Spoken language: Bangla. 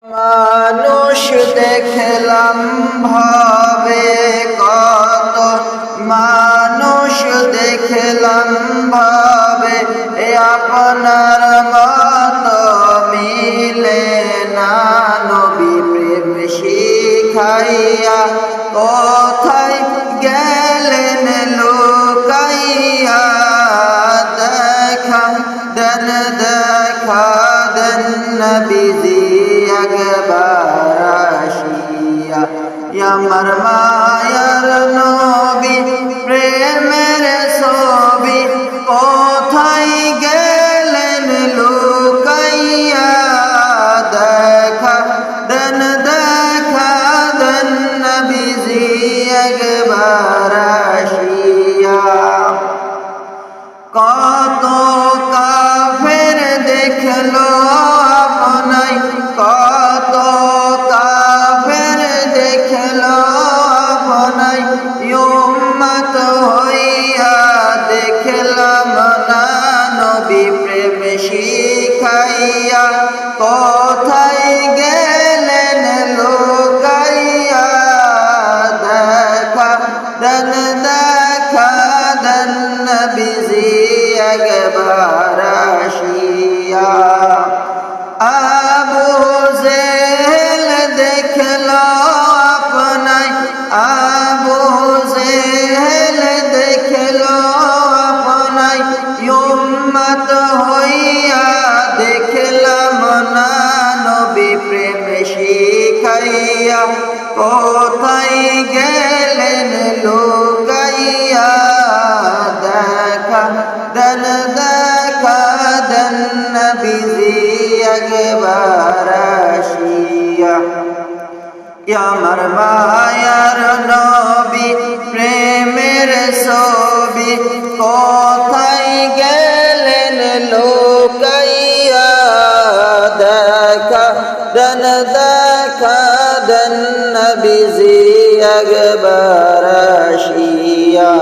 মানুষ দেখলাম ভাবে কত, মানুষ দেখলাম ভাবে আপনার মত মিলে না। নবী প্রেম শিখাইয়া কোথায় গেলেন লুকাইয়া, দেখা দেন দেখা দেন নবীজি একবার আসিয়া। আমার মায়ার নবী প্রেমের ছবি কোথায় গেলেন লুকাইয়া, দেখা দেন নবীজি একবার আসিয়া। কত কাফের দেখলো আপনাই, কত কাফের দেখলো আপনাই, উম্মত হইয়া দেখলাম না। নবী প্রেম শিখাইয়া কোথায় গেলেন লুকাইয়া, দেখা দেন নবীজি একবার আসিয়া। আবু জেহেল দেখলো আপনাই, আবু জেহেল দেখলো আপনাই, উম্মত হইয়া দেখলাম না। নবী প্রেম শিখাইয়া কোথায় গেলেন লুকাইয়া, দেখা দেন নবীজি একবার আসিয়া। আমার মায়ার নবী প্রেমের ছবি কোথায় গেলেন লুকাইয়া, দেখা দেন নবীজি একবার আসিয়া।